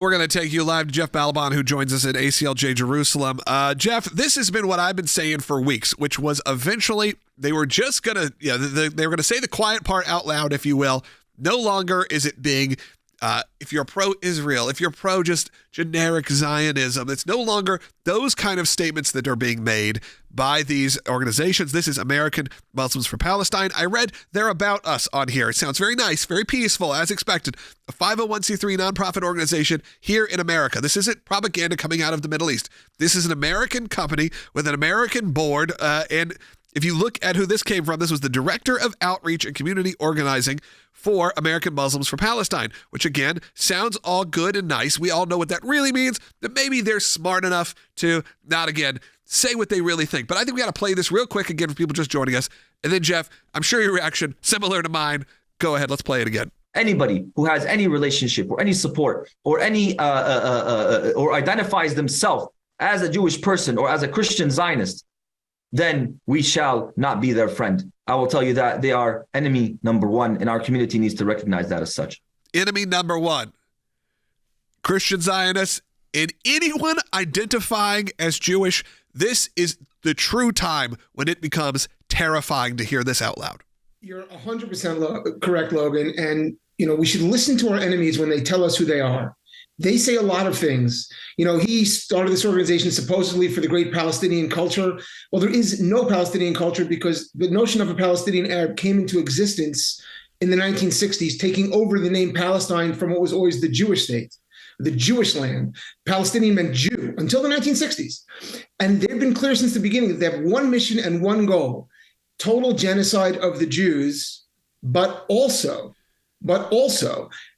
We're going to take you live to Jeff Balaban, who joins us at ACLJ Jerusalem. Jeff, this has been what I've been saying for weeks, which was eventually they were just going to, they were going to say the quiet part out loud, if you will. No longer is it being, if you're pro-Israel, if you're pro just generic Zionism, it's no longer those kind of statements that are being made by these organizations. This is American Muslims for Palestine. I read they're about us on here. It sounds very nice, very peaceful, as expected. A 501c3 nonprofit organization here in America. This isn't propaganda coming out of the Middle East. This is an American company with an American board. And if you look at who this came from, this was the Director of Outreach and Community Organizing for American Muslims for Palestine, which again, sounds all good and nice. We all know what that really means, that maybe they're smart enough to not, again, say what they really think. But I think we got to play this real quick again for people just joining us. And then, Jeff, I'm sure your reaction, similar to mine. Go ahead, let's play it again. Anybody who has any relationship or any support or any or identifies themselves as a Jewish person or as a Christian Zionist, then we shall not be their friend. I will tell you that they are enemy number one, and our community needs to recognize that as such. Enemy number one, Christian Zionists, and anyone identifying as Jewish. This is the true time when it becomes terrifying to hear this out loud. You're 100% correct, Logan. And, we should listen to our enemies when they tell us who they are. They say a lot of things. He started this organization supposedly for the great Palestinian culture. Well, there is no Palestinian culture because the notion of a Palestinian Arab came into existence in the 1960s, taking over the name Palestine from what was always the Jewish state, the Jewish land. Palestinian meant Jew until the 1960s. And they've been clear since the beginning that they have one mission and one goal: total genocide of the Jews, but also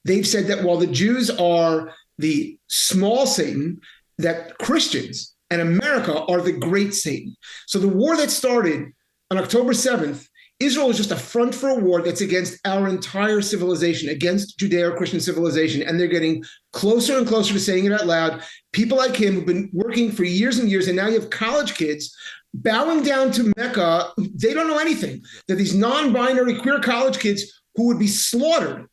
they've said that while the Jews are the small Satan, that Christians and America are the great Satan. So the war that started on October 7th, Israel is just a front for a war that's against our entire civilization, against Judeo-Christian civilization. And they're getting closer and closer to saying it out loud. People like him who've been working for years and years, and now you have college kids bowing down to Mecca. They don't know anything. They're these non-binary queer college kids who would be slaughtered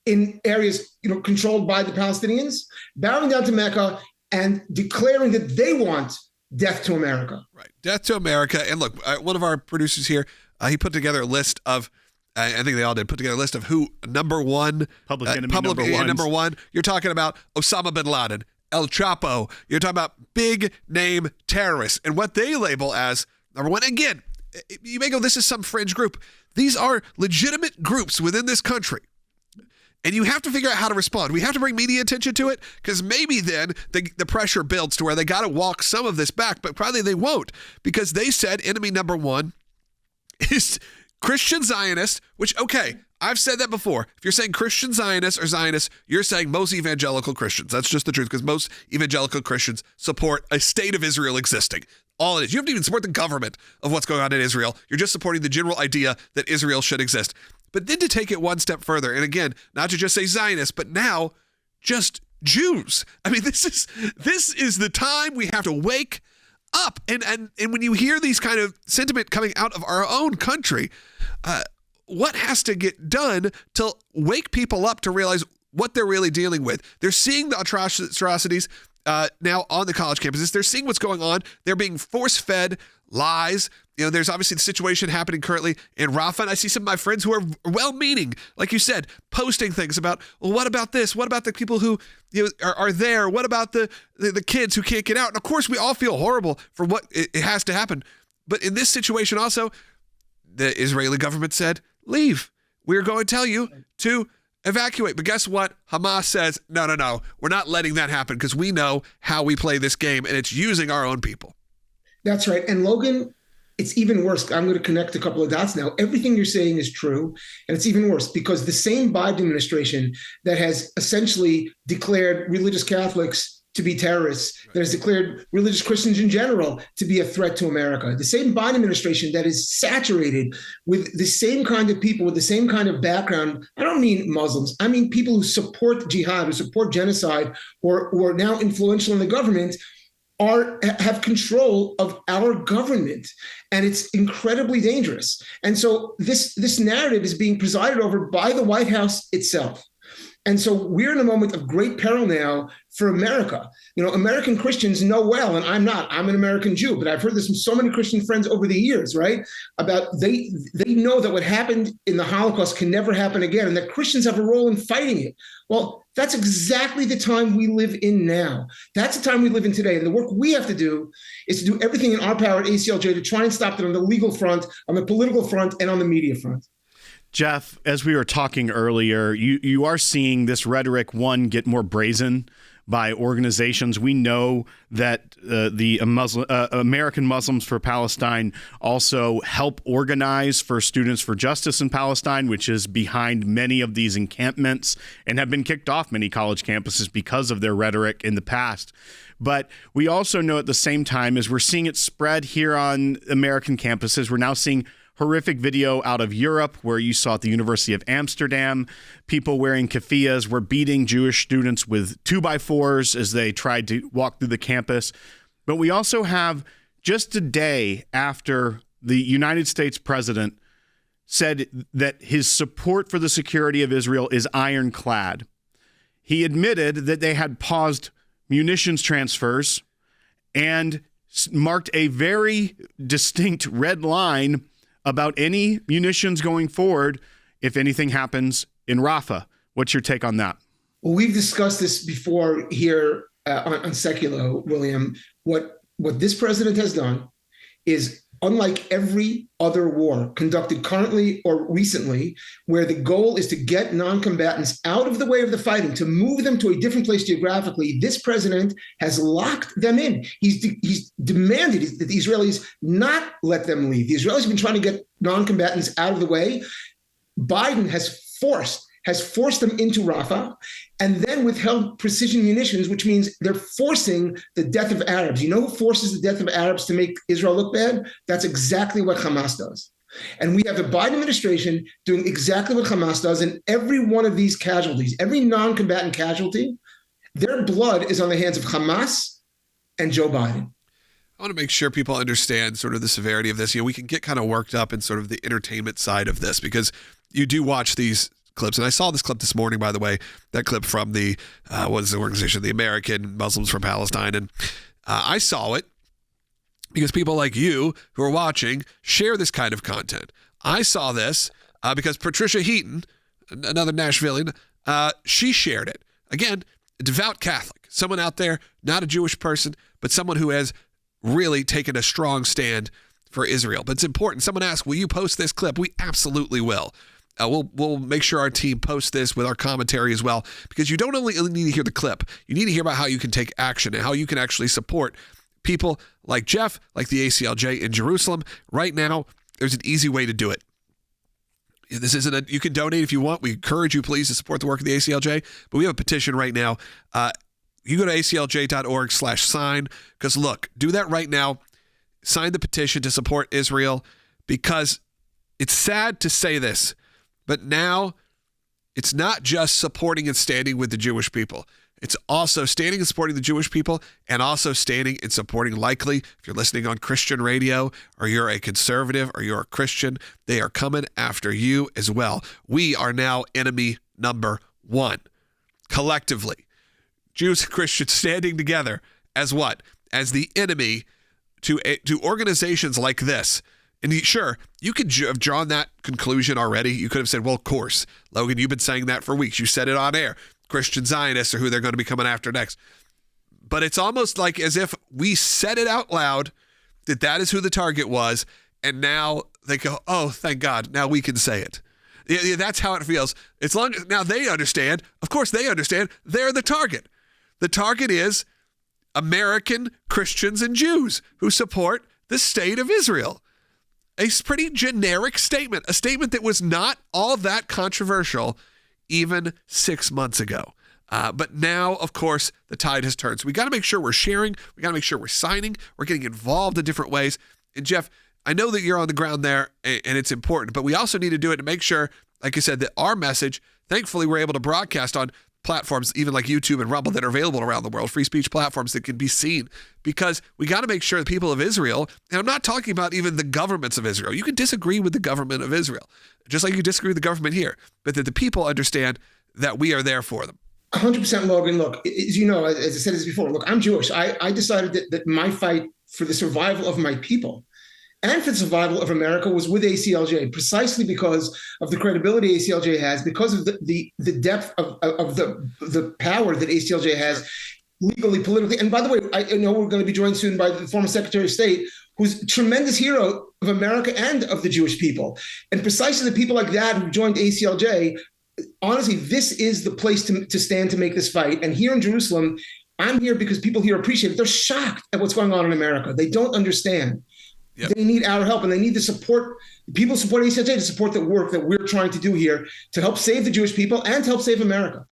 in areas controlled by the Palestinians, bowing down to Mecca and declaring that they want death to America. Right, death to America. And look, one of our producers here, he put together a list of, I think they all did, put together a list of who number one, public enemy number one. You're talking about Osama bin Laden, El Chapo. You're talking about big name terrorists and what they label as number one. Again, you may go, this is some fringe group. These are legitimate groups within this country. And you have to figure out how to respond. We have to bring media attention to it because maybe then the pressure builds to where they got to walk some of this back, but probably they won't because they said enemy number one is Christian Zionists, which, okay, I've said that before. If you're saying Christian Zionists or Zionists, you're saying most evangelical Christians. That's just the truth because most evangelical Christians support a state of Israel existing. All it is. You don't even support the government of what's going on in Israel. You're just supporting the general idea that Israel should exist. But then to take it one step further, and again, not to just say Zionists, but now just Jews. I mean, this is the time we have to wake up. And when you hear these kind of sentiment coming out of our own country, what has to get done to wake people up to realize what they're really dealing with? They're seeing the atrocities now on the college campuses. They're seeing what's going on. They're being force-fed lies. There's obviously the situation happening currently in Rafah, and I see some of my friends who are well-meaning, like you said, posting things about, well, what about this? What about the people who are there? What about the kids who can't get out? And of course, we all feel horrible for what it has to happen. But in this situation also, the Israeli government said, leave. We're going to tell you to evacuate. But guess what? Hamas says, no, we're not letting that happen because we know how we play this game, and it's using our own people. That's right. And Logan, it's even worse. I'm going to connect a couple of dots now. Everything you're saying is true. And it's even worse because the same Biden administration that has essentially declared religious Catholics to be terrorists, that has declared religious Christians in general to be a threat to America, the same Biden administration that is saturated with the same kind of people, with the same kind of background. I don't mean Muslims. I mean people who support jihad, who support genocide, or who are now influential in the government, have control of our government, and it's incredibly dangerous. And so this narrative is being presided over by the White House itself. And so we're in a moment of great peril now for America. American Christians know well, and I'm an American Jew, but I've heard this from so many Christian friends over the years, right? About they know that what happened in the Holocaust can never happen again, and that Christians have a role in fighting it. Well, that's exactly the time we live in now. That's the time we live in today. And the work we have to do is to do everything in our power at ACLJ to try and stop it on the legal front, on the political front, and on the media front. Jeff, as we were talking earlier, you are seeing this rhetoric, one, get more brazen by organizations. We know that the American Muslims for Palestine also help organize for Students for Justice in Palestine, which is behind many of these encampments and have been kicked off many college campuses because of their rhetoric in the past. But we also know at the same time, as we're seeing it spread here on American campuses, we're now seeing horrific video out of Europe where you saw at the University of Amsterdam, people wearing keffiyehs were beating Jewish students with 2x4s as they tried to walk through the campus. But we also have just a day after the United States president said that his support for the security of Israel is ironclad. He admitted that they had paused munitions transfers and marked a very distinct red line about any munitions going forward if anything happens in Rafah. What's your take on that? Well, we've discussed this before here on Seculo, William. What this president has done is, unlike every other war conducted currently or recently, where the goal is to get non-combatants out of the way of the fighting, to move them to a different place geographically, this president has locked them in. He's demanded that the Israelis not let them leave. The Israelis have been trying to get non-combatants out of the way. Biden has forced them into Rafah, and then withheld precision munitions, which means they're forcing the death of Arabs. You know who forces the death of Arabs to make Israel look bad? That's exactly what Hamas does. And we have the Biden administration doing exactly what Hamas does, and every one of these casualties, every non-combatant casualty, their blood is on the hands of Hamas and Joe Biden. I want to make sure people understand sort of the severity of this. We can get kind of worked up in sort of the entertainment side of this because you do watch these clips. And I saw this clip this morning, by the way, that clip from the, what is the organization? The American Muslims for Palestine. And I saw it because people like you who are watching share this kind of content. I saw this because Patricia Heaton, another Nashvilleian, she shared it. Again, a devout Catholic, someone out there, not a Jewish person, but someone who has really taken a strong stand for Israel. But it's important. Someone asked, will you post this clip? We absolutely will. We'll make sure our team posts this with our commentary as well, because you don't only need to hear the clip. You need to hear about how you can take action and how you can actually support people like Jeff, like the ACLJ in Jerusalem. Right now, there's an easy way to do it. This isn't you can donate if you want. We encourage you, please, to support the work of the ACLJ. But we have a petition right now. You go to aclj.org/sign, because look, do that right now. Sign the petition to support Israel, because it's sad to say this, but now it's not just supporting and standing with the Jewish people. It's also standing and supporting the Jewish people, and also standing and supporting, likely, if you're listening on Christian radio, or you're a conservative, or you're a Christian, they are coming after you as well. We are now enemy number one, collectively. Jews and Christians standing together as what? As the enemy to organizations like this. And sure, you could have drawn that conclusion already. You could have said, well, of course, Logan, you've been saying that for weeks. You said it on air. Christian Zionists are who they're going to be coming after next. But it's almost like as if we said it out loud that is who the target was. And now they go, oh, thank God, now we can say it. Yeah, that's how it feels. Now they understand. Of course, they understand. They're the target. The target is American Christians and Jews who support the state of Israel. A pretty generic statement, a statement that was not all that controversial even 6 months ago. But now, of course, the tide has turned. So we got to make sure we're sharing. We got to make sure we're signing. We're getting involved in different ways. And Jeff, I know that you're on the ground there and it's important, but we also need to do it to make sure, like I said, that our message, thankfully, we're able to broadcast on platforms, even like YouTube and Rumble, that are available around the world, free speech platforms that can be seen, because we got to make sure the people of Israel, and I'm not talking about even the governments of Israel. You can disagree with the government of Israel, just like you disagree with the government here, but that the people understand that we are there for them. 100%, Logan. Look, as you know, as I said this before, look, I'm Jewish. I decided that my fight for the survival of my people and for the survival of America was with ACLJ, precisely because of the credibility ACLJ has, because of the depth of the power that ACLJ has legally, politically. And by the way, I know we're going to be joined soon by the former Secretary of State, who's a tremendous hero of America and of the Jewish people. And precisely the people like that who joined ACLJ, honestly, this is the place to stand to make this fight. And here in Jerusalem, I'm here because people here appreciate it. They're shocked at what's going on in America. They don't understand. Yep. They need our help, and they need the support. People support ACLJ to support the work that we're trying to do here to help save the Jewish people and to help save America.